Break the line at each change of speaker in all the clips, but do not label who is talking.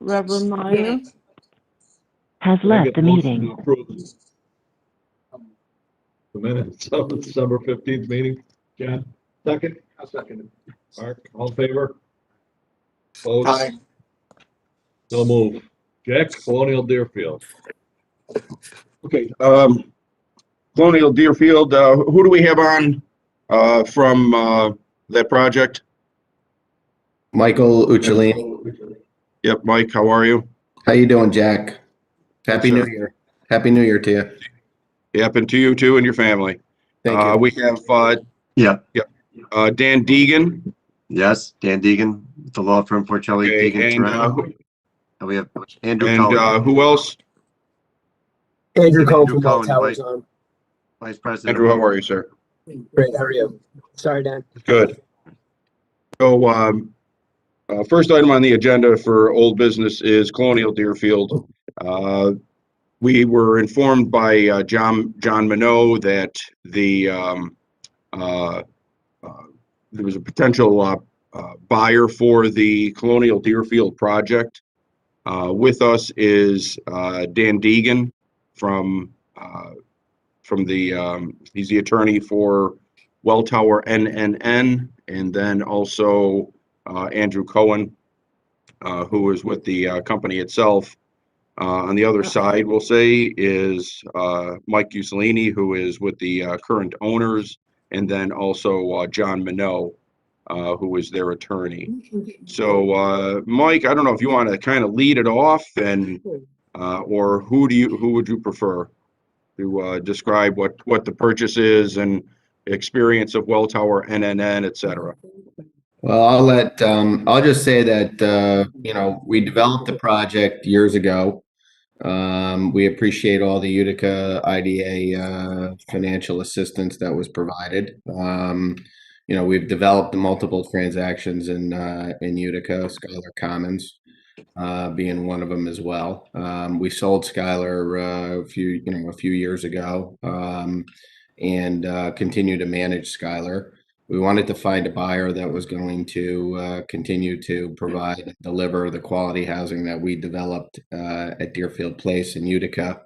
Reverend Meyer
has
Can I
left
get
the
a motion
meeting.
to approve the minutes of the December 15th meeting? John, second?
I'll second it.
Mark, all in favor? Opposed?
Aye.
So move. Jack, Colonial Deerfield.
Okay, Colonial Deerfield, who do we have on, from, that project?
Michael Uccellini.
Yep, Mike, how are you?
How you doing, Jack? Happy
Good,
New
sir.
Year. Happy New Year to you.
Happen to you too and your family.
Thank you.
We have,
Yeah,
Dan Deegan.
yes, Dan Deegan, the law firm Porcelli,
Okay,
Deegan,
and,
Toronto. And we have Andrew
and,
Cohen,
who else?
Andrew Cohen
Andrew
from Well
Cohen,
Towers on.
Vice President.
Andrew, how are you, sir?
Great, how are you? Sorry, Dan.
Good. So, first item on the agenda for old business is Colonial Deerfield. We were informed by John Minot that there was a potential buyer for the Colonial Deerfield project. With us is Dan Deegan from the he's the attorney for Welltower NNN, and then also Andrew Cohen, who is with the company itself. On the other side, we'll say, is Mike Uccellini, who is with the current owners, and then also John Minot, who is their attorney. So, Mike, I don't know if you want to kind of lead it off, and or who would you prefer to describe what the purchase is and experience of Welltower NNN, et cetera.
Well, I'll just say that, we developed the project years ago. We appreciate all the Utica IDA financial assistance that was provided. We've developed multiple transactions in Utica, Schuyler Commons being one of them as well. We sold Schuyler a few years ago, and continue to manage Schuyler. We wanted to find a buyer that was going to continue to provide and deliver the quality housing that we developed at Deerfield Place in Utica.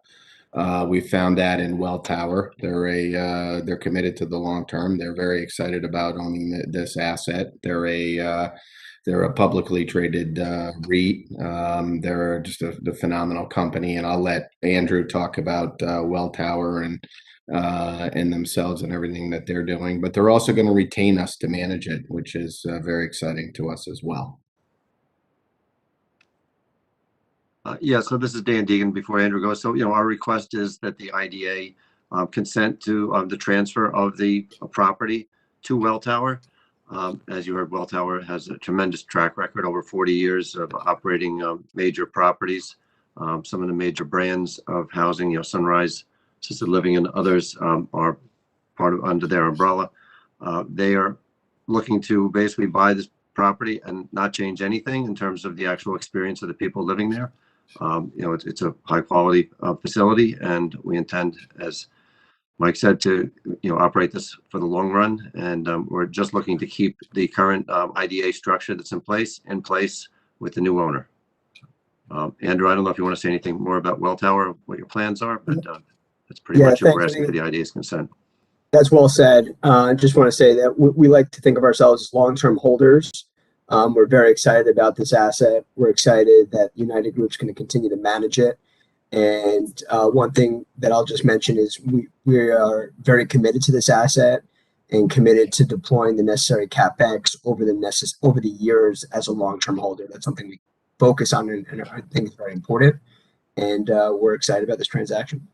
We found that in Welltower. They're committed to the long term. They're very excited about owning this asset. They're a publicly traded REIT. They're just a phenomenal company, and I'll let Andrew talk about Welltower and themselves and everything that they're doing. But they're also going to retain us to manage it, which is very exciting to us as well.
Yeah, so this is Dan Deegan before Andrew goes. So, our request is that the IDA consent to the transfer of the property to Welltower. As you heard, Welltower has a tremendous track record, over 40 years of operating major properties. Some of the major brands of housing, Sunrise, Assisted Living, and others are under their umbrella. They are looking to basically buy this property and not change anything in terms of the actual experience of the people living there. It's a high quality facility, and we intend, as Mike said, to operate this for the long run. And we're just looking to keep the current IDA structure that's in place with the new owner. Andrew, I don't know if you want to say anything more about Welltower, what your plans are, but that's pretty much it. We're asking for the IDA's consent.
That's well said. Just want to say that we like to think of ourselves as long-term holders. We're very excited about this asset. We're excited that United Group's going to continue to manage it. And one thing that I'll just mention is we are very committed to this asset and committed to deploying the necessary CapEx over the years as a long-term holder. That's something we focus on, and I think is very important. And we're excited about this transaction.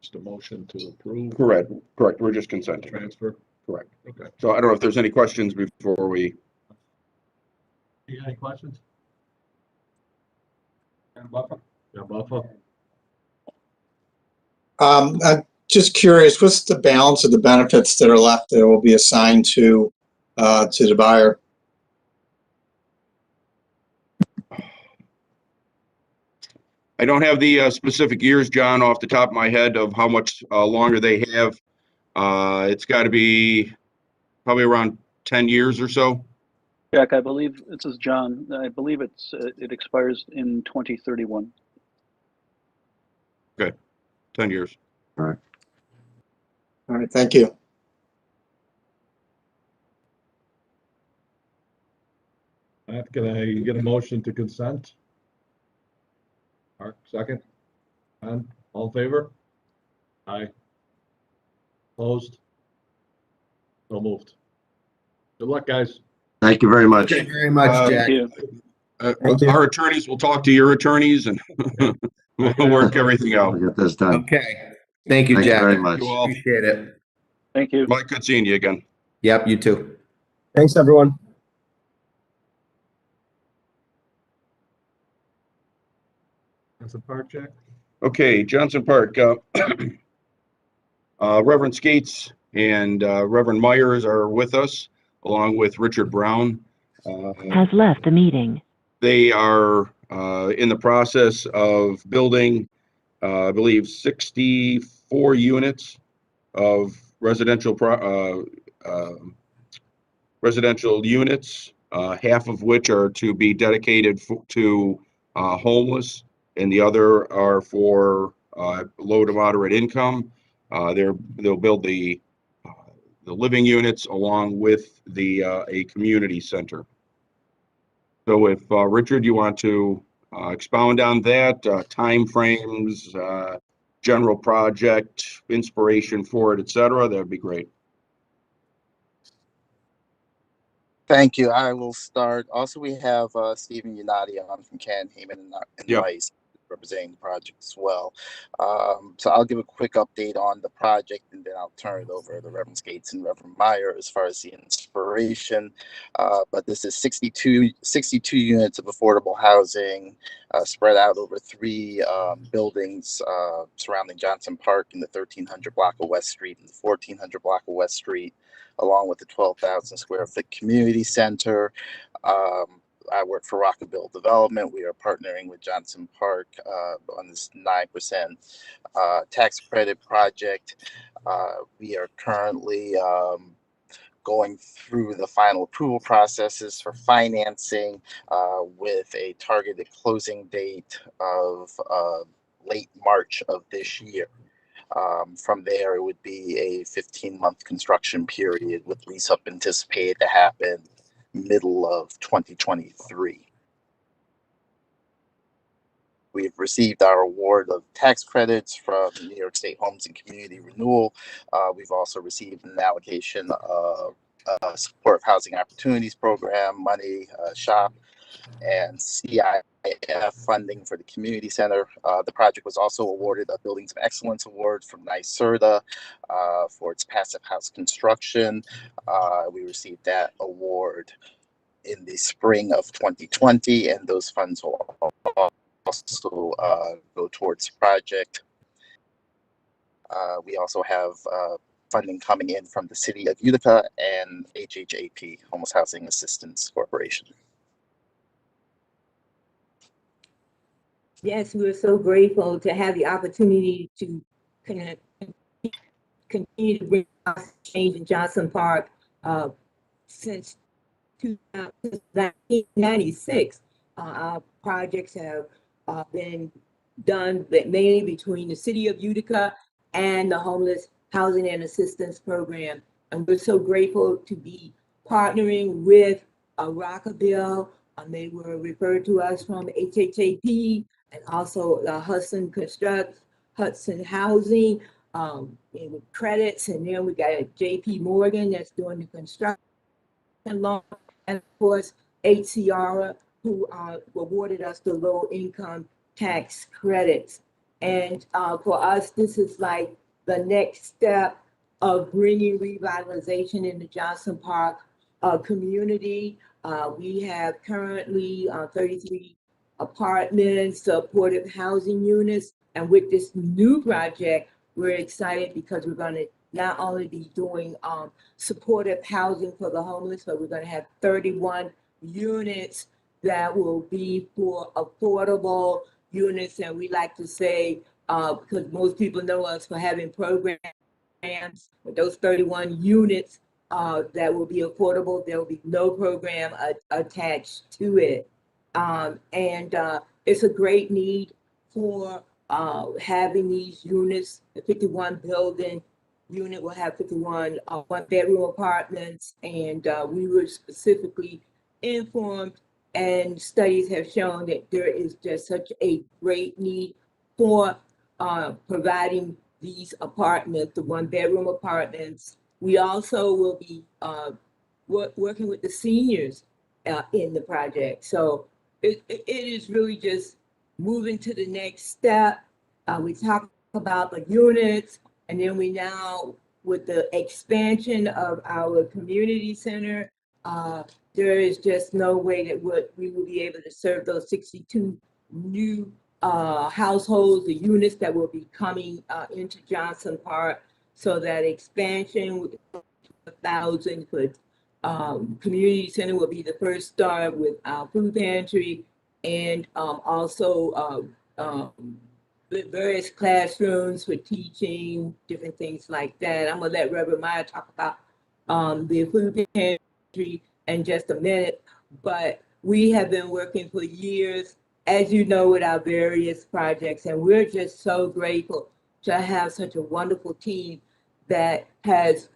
Just a motion to approve.
Correct. We're just consenting.
Transfer.
Correct.
Okay.
So I don't know if there's any questions before we.
You got any questions? Buffer? Yeah, Buffer.
I'm just curious, what's the balance of the benefits that are left that will be assigned to the buyer?
I don't have the specific years, John, off the top of my head of how much longer they have. It's got to be probably around 10 years or so.
Jack, I believe, this is John, I believe it expires in 2031.
10 years.
All right, thank you.
Can I get a motion to consent? Mark, second. John, all in favor? Aye. Opposed? So moved. Good luck, guys.
Thank you very much.
Thank you very much,
Uh,
Jack.
Thank you.
Thank you.
Our attorneys will talk to your attorneys and we'll work everything out.
We'll get this done.
Okay. Thank you,
Thank you
Jack.
very much.
You all.
Appreciate it.
Thank you.
Mike, good seeing you again.
Yep, you too.
Thanks, everyone.
That's a part check.
Okay, Johnson Park, Reverend Skates and Reverend Myers are with us, along with Richard Brown.
Has left the meeting.
They are in the process of building, I believe, 64 units of residential units, half of which are to be dedicated to homeless, and the other are for low to moderate income. They'll build the living units along with a community center. So if Richard, you want to expound on that, timeframes, general project, inspiration for it, etc., that'd be great.
Thank you. I will start. Also, we have Stephen Unati on from Can Heyman and
Yep.
Rice representing the project as well. So I'll give a quick update on the project, and then I'll turn it over to Reverend Skates and Reverend Meyer as far as the inspiration. But this is 62 units of affordable housing spread out over 3 buildings surrounding Johnson Park in the 1300 block of West Street and the 1400 block of West Street, along with the 12,000 square foot community center. I work for Rockabill Development. We are partnering with Johnson Park on this 9% tax credit project. We are currently going through the final approval processes for financing with a targeted closing date of late March of this year. From there, it would be a 15-month construction period with lease up anticipated to happen middle of 2023. We've received our award of tax credits from New York State Homes and Community Renewal. We've also received an allocation of Support of Housing Opportunities Program money, SHOP, and CIF funding for the community center. The project was also awarded a Buildings of Excellence Award from NYSERDA for its passive house construction. We received that award in the spring of 2020, and those funds will also go towards the project. We also have funding coming in from the City of Utica and HHAP, Homeless Housing Assistance Corporation.
Yes, we're so grateful to have the opportunity to continue to bring change in Johnson Park since 1996. Our projects have been done mainly between the City of Utica and the Homeless Housing and Assistance Program. And we're so grateful to be partnering with Rockabill. They were referred to us from HHAP and also Hudson Housing with credits. And then we got JP Morgan that's doing the construction loan. And of course, HCR, who awarded us the low income tax credits. And for us, this is like the next step of bringing revitalization in the Johnson Park community. We have currently 33 apartments, supportive housing units. And with this new project, we're excited because we're going to not only be doing supportive housing for the homeless, but we're going to have 31 units that will be for affordable units. And we like to say, because most people know us for having programs, but those 31 units that will be affordable. There will be no program attached to it. It's a great need for having these units. The 51 building unit will have 51 one-bedroom apartments, and we were specifically informed, and studies have shown that there is just such a great need for providing these apartments, the one-bedroom apartments. We also will be working with the seniors in the project. So it is really just moving to the next step. We talked about the units, and then we now, with the expansion of our community center, there is just no way that we will be able to serve those 62 new households, the units that will be coming into Johnson Park. So that expansion with 1,000 foot community center will be the first start with our food pantry, and also various classrooms for teaching, different things like that. I'm gonna let Reverend Meyer talk about the food pantry in just a minute, but we have been working for years, as you know, with our various projects, and we're just so grateful to have such a wonderful team that has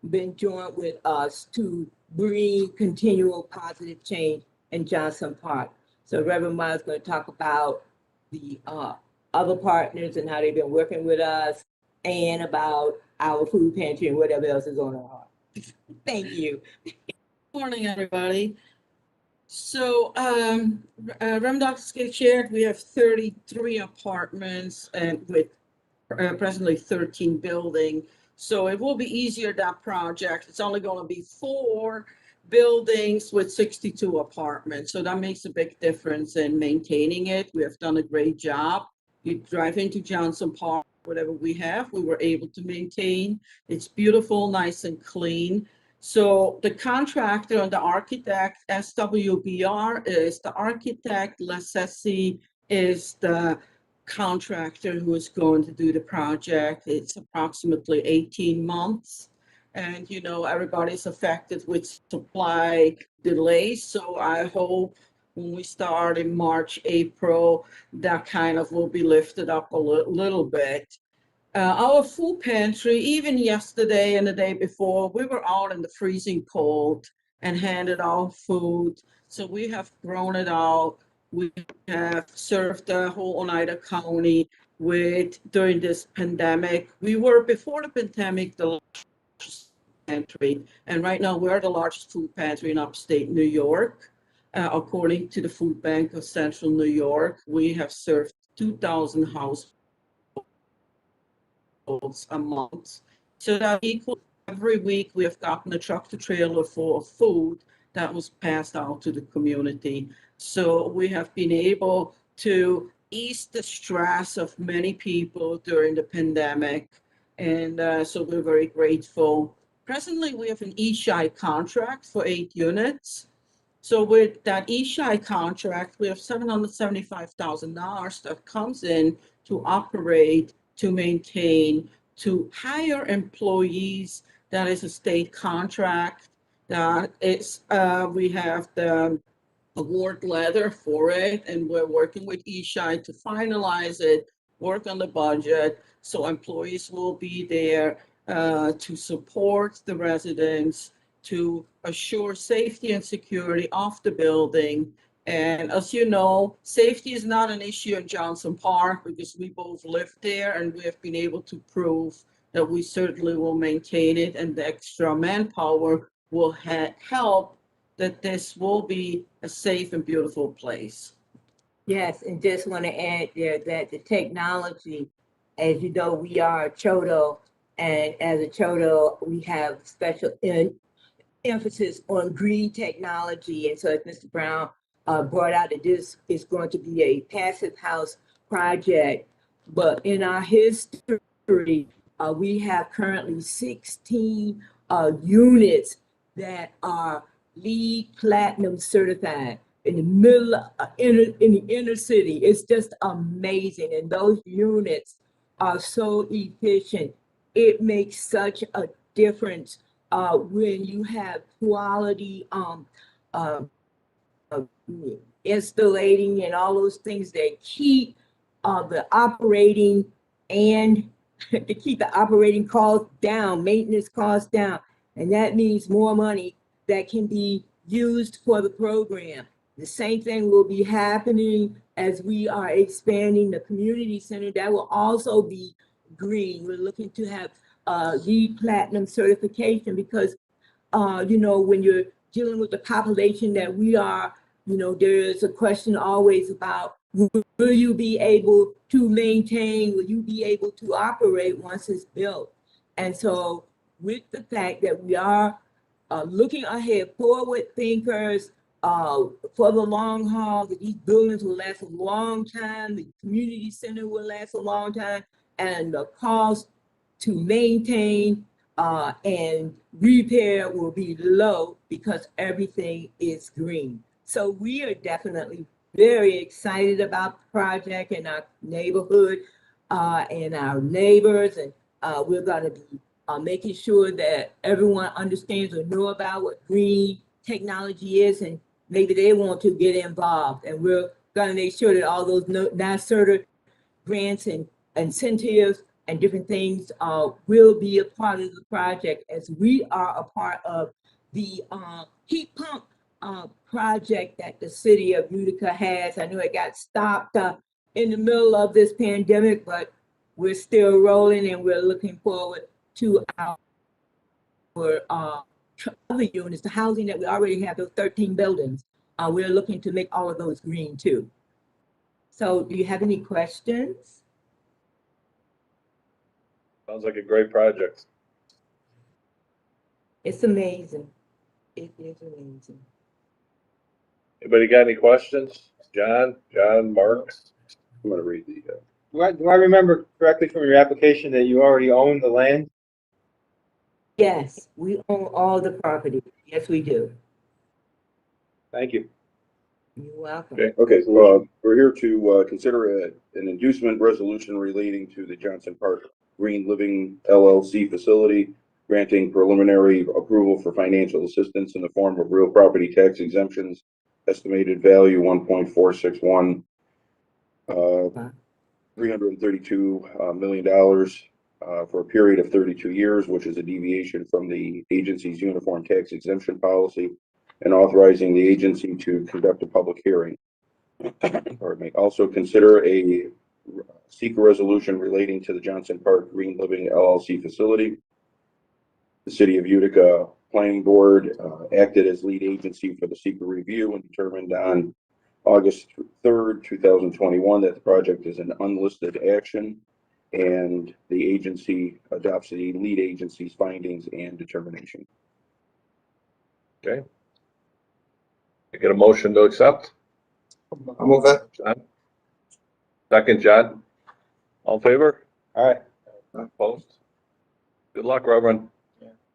been joined with us to bring continual positive change in Johnson Park. So Reverend Meyer is going to talk about the other partners and how they've been working with us, and about our food pantry and whatever else is on our heart. Thank you.
Morning, everybody. So, Dr. shared, we have 33 apartments and with presently 13 buildings. So it will be easier, that project. It's only going to be 4 buildings with 62 apartments. So that makes a big difference in maintaining it. We have done a great job. You drive into Johnson Park, whatever we have, we were able to maintain. It's beautiful, nice and clean. So the contractor and the architect, SWBR is the architect, Lassesi is the contractor who is going to do the project. It's approximately 18 months. And, you know, everybody's affected with supply delays. So I hope when we start in March, April, that kind of will be lifted up a little bit. Our food pantry, even yesterday and the day before, we were out in the freezing cold and handed out food. So we have grown it out. We have served the whole Oneida County during this pandemic. We were, before the pandemic, the largest pantry. And right now we're the largest food pantry in upstate New York. According to the Food Bank of Central New York, we have served 2,000 households a month. So that equals every week we have gotten a truck to trailer full of food that was passed out to the community. So we have been able to ease the stress of many people during the pandemic. And so we're very grateful. Presently, we have an ESHI contract for 8 units. So with that ESHI contract, we have $775,000 that comes in to operate, to maintain, to hire employees. That is a state contract. That is, we have the award letter for it, and we're working with ESHI to finalize it, work on the budget, so employees will be there to support the residents, to assure safety and security of the building. And as you know, safety is not an issue in Johnson Park because we both live there, and we have been able to prove that we certainly will maintain it, and the extra manpower will help that this will be a safe and beautiful place.
Yes, and just want to add there that the technology, as you know, we are a Chodo, and as a Chodo, we have special emphasis on green technology. And so as Mr. Brown brought out, that this is going to be a passive house project. But in our history, we have currently 16 units that are LEED Platinum certified in the middle, in the inner city. It's just amazing. And those units are so efficient. It makes such a difference when you have quality uh, installating and all those things that keep the operating and to keep the operating costs down, maintenance costs down. And that means more money that can be used for the program. The same thing will be happening as we are expanding the community center. That will also be green. We're looking to have LEED Platinum certification because, you know, when you're dealing with the population that we are, you know, there is a question always about will you be able to maintain, will you be able to operate once it's built? And so with the fact that we are looking ahead, forward thinkers, for the long haul, that these buildings will last a long time, the community center will last a long time, and the cost to maintain and repair will be low because everything is green. So we are definitely very excited about the project and our neighborhood and our neighbors, and we're going to be making sure that everyone understands or know about what green technology is, and maybe they want to get involved. And we're going to make sure that all those NYSERDA grants and incentives and different things will be a part of the project, as we are a part of the heat pump project that the city of Utica has. I know it got stopped in the middle of this pandemic, but we're still rolling, and we're looking forward to our other units, the housing that we already have, those 13 buildings. We're looking to make all of those green too. So do you have any questions?
Sounds like a great project.
It's amazing. It is amazing.
Anybody got any questions? John, Mark?
I'm gonna read the,
Do I remember correctly from your application that you already own the land?
Yes, we own all the property. Yes, we do.
Thank you.
You're welcome.
Okay, so we're here to consider an inducement resolution relating to the Johnson Park Green Living LLC facility, granting preliminary approval for financial assistance in the form of real property tax exemptions, estimated value $1.461, $332 million for a period of 32 years, which is a deviation from the agency's uniform tax exemption policy, and authorizing the agency to conduct a public hearing. Pardon me. Also consider seek a resolution relating to the Johnson Park Green Living LLC facility. The City of Utica Planning Board acted as lead agency for the seeker review and determined on August 3rd, 2021, that the project is an unlisted action, and the agency adopts the lead agency's findings and determination.
Okay. I get a motion to accept?
I'll move it.
John? Second, John? All in favor?
All right.
Opposed? Good luck, Reverend.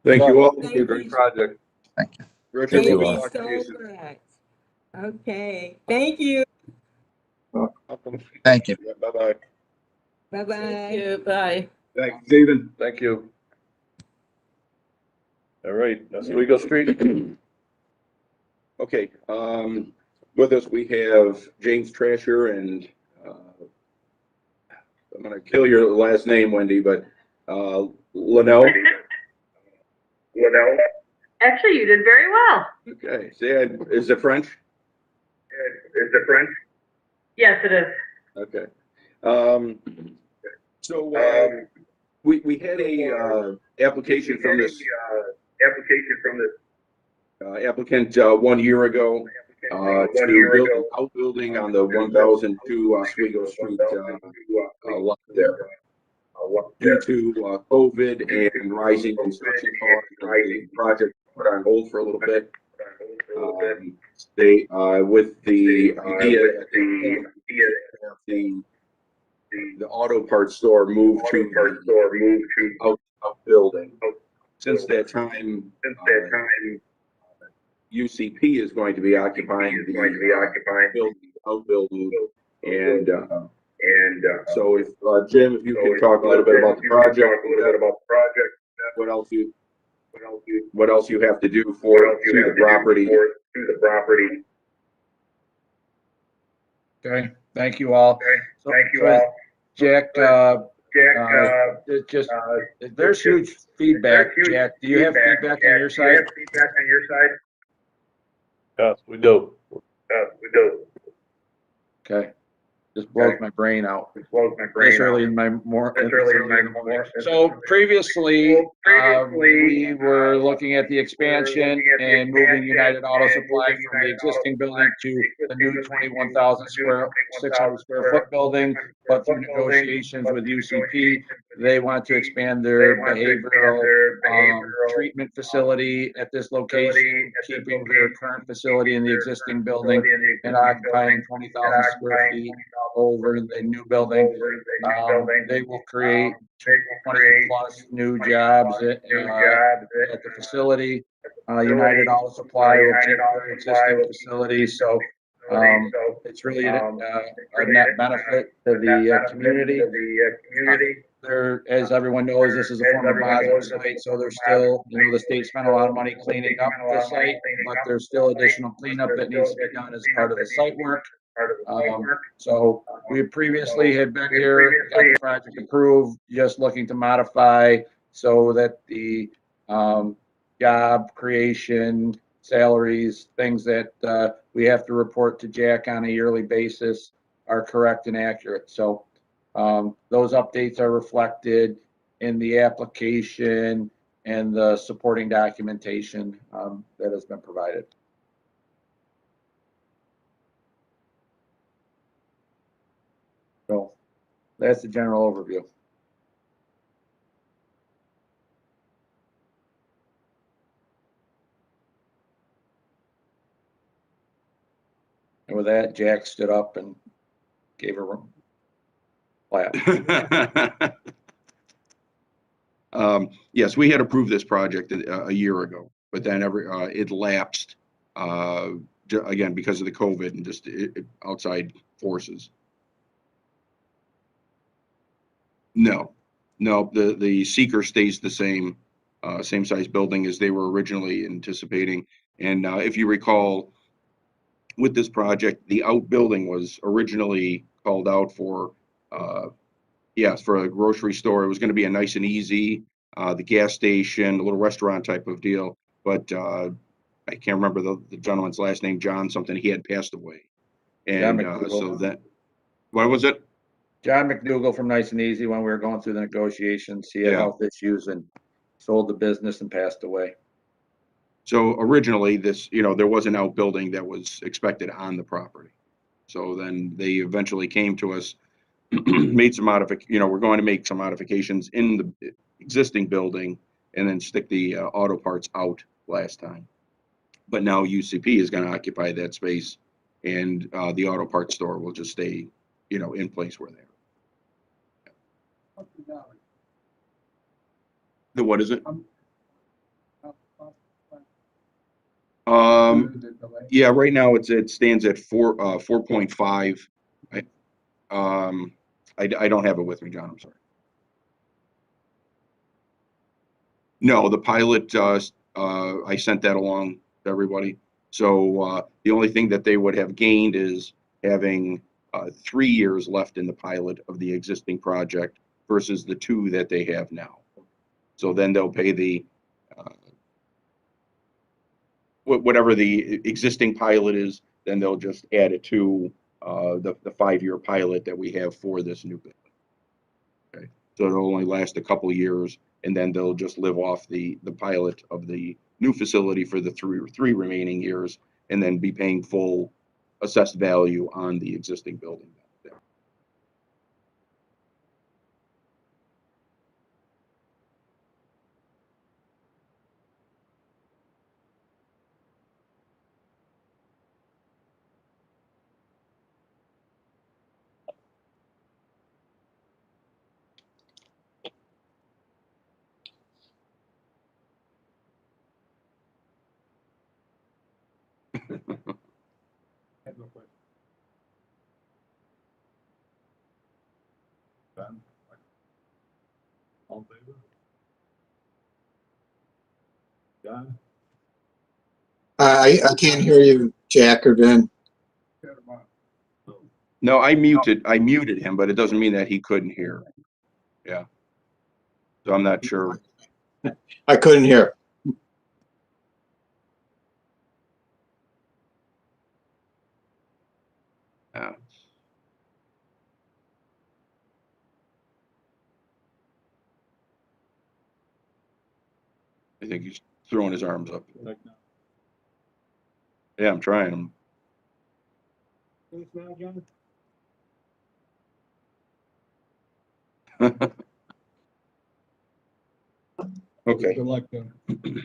Thank you all.
Thank you.
Great project.
Thank you.
Richard,
Thank
we'll
you
talk to you
so
soon.
much. Okay, thank you.
Welcome.
Thank you.
Yeah, bye-bye.
Bye-bye.
Thank you, bye.
Thanks, Stephen.
Thank you. All right, Oswego Street.
Okay, with us we have James Trasher and I'm gonna kill your last name, Wendy, but Linnell.
Actually, you did very well.
Okay, is it French?
Yes, it is.
Okay. So we had a application from this applicant 1 year ago to build an outbuilding on the 1002 Oswego Street lot there. Due to COVID and rising construction costs, the project put on hold for a little bit. They with the idea that the auto parts store moved to the outbuilding. Since that time, UCP is going to be occupying the outbuilding, and so if Jim, if you can talk a little bit about the project, what else you what else you have to do for to the property.
Okay, thank you all. So, Jack, there's huge feedback. Jack, do you have feedback on your side?
Yes, we do.
Okay, just blows my brain out. This early in the morning. So previously, we were looking at the expansion and moving United Auto Supply from the existing building to the new 600 square foot building. But through negotiations with UCP, they want to expand their behavioral treatment facility at this location, keeping their current facility in the existing building and occupying 20,000 square feet over the new building. They will create 20 plus new jobs at the facility. United Auto Supply will keep their existing facility. So it's really a net benefit to the community. There, as everyone knows, this is a former Boswell site, so there's still, the state spent a lot of money cleaning up the site, but there's still additional cleanup that needs to be done as part of the site work. So we previously had been here, got the project approved, just looking to modify so that the job creation, salaries, things that we have to report to Jack on a yearly basis are correct and accurate. So those updates are reflected in the application and the supporting documentation that has been provided. So that's the general overview. And with that, Jack stood up and gave a clap.
Yes, we had approved this project a year ago, but then it lapsed again because of the COVID and just outside forces. No, the seeker stays the same, same size building as they were originally anticipating. And if you recall, with this project, the outbuilding was originally called out for, yes, for a grocery store. It was going to be a nice and easy, the gas station, a little restaurant type of deal. But I can't remember the gentleman's last name, John something. He had passed away, and so that, what was it?
John McDougall from Nice and Easy. When we were going through the negotiations, he had health issues and sold the business and passed away.
So originally this, there was an outbuilding that was expected on the property. So then they eventually came to us, made some we're going to make some modifications in the existing building and then stick the auto parts out last time. But now UCP is going to occupy that space and the auto parts store will just stay, in place where they are. The what is it? Yeah, right now it stands at 4.5. I don't have it with me, John. I'm sorry. No, the pilot, I sent that along to everybody. So the only thing that they would have gained is having 3 years left in the pilot of the existing project versus the 2 that they have now. So then they'll pay the whatever the existing pilot is, then they'll just add it to the 5-year pilot that we have for this new building. Okay, so it'll only last a couple of years, and then they'll just live off the pilot of the new facility for the three remaining years, and then be paying full assessed value on the existing building.
I can't hear you, Jack or Vin.
No, I muted him, but it doesn't mean that he couldn't hear. Yeah. So I'm not sure.
I couldn't hear.
Yeah. I think he's throwing his arms up. Yeah, I'm trying. Okay.
Good luck, then. Good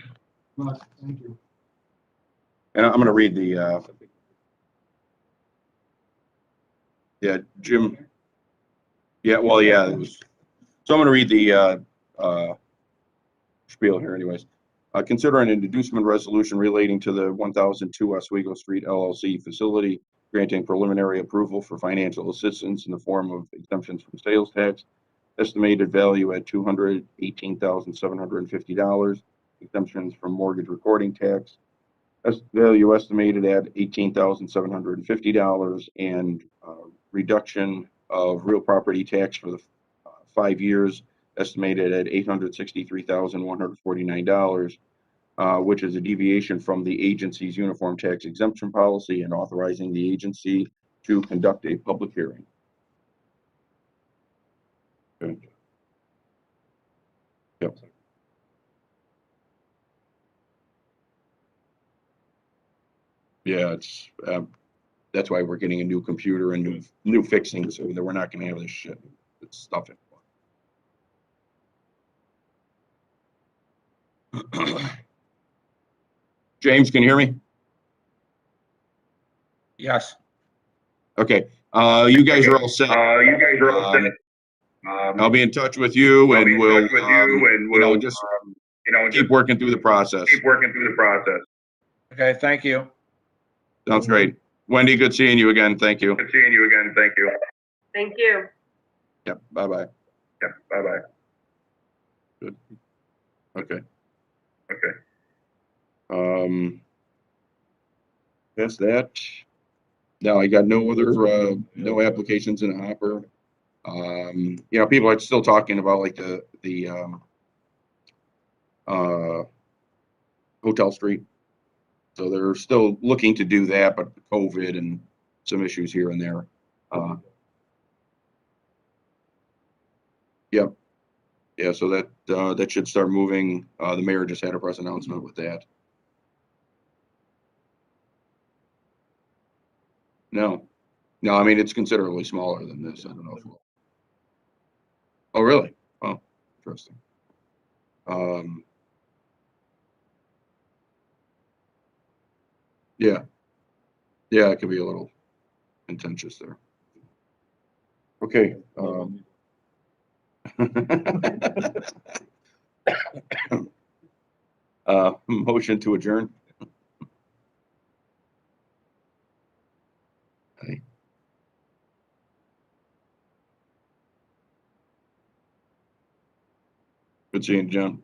luck. Thank you.
And I'm going to read the, yeah, Jim. Yeah, well, yeah. It was, so I'm going to read the spiel here anyways. Consider an inducement resolution relating to the 1002 Oswego Street LLC facility, granting preliminary approval for financial assistance in the form of exemptions from sales tax, estimated value at $218,750, exemptions from mortgage recording tax, value estimated at $18,750, and reduction of real property tax for the 5 years, estimated at $863,149, which is a deviation from the agency's uniform tax exemption policy, and authorizing the agency to conduct a public hearing. Okay. Yep. Yeah, it's that's why we're getting a new computer and new fixings, so that we're not going to have this shit. It's stuff in. James, can you hear me?
Yes.
Okay. You guys are all set. I'll be in touch with you, and we'll just keep working through the process.
Okay, thank you.
Sounds great. Wendy, good seeing you again. Thank you.
Thank you.
Yep. Bye-bye. Good. Okay. That's that. Now I got no other no applications in the hopper. You know, people are still talking about like the Hotel Street. So they're still looking to do that, but COVID and some issues here and there. Yep. Yeah, so that should start moving. The mayor just had a press announcement with that. No, I mean, it's considerably smaller than this. I don't know if oh, really? Oh, interesting. Yeah, it could be a little contentious there. Okay. Motion to adjourn. Okay. Good seeing you, John.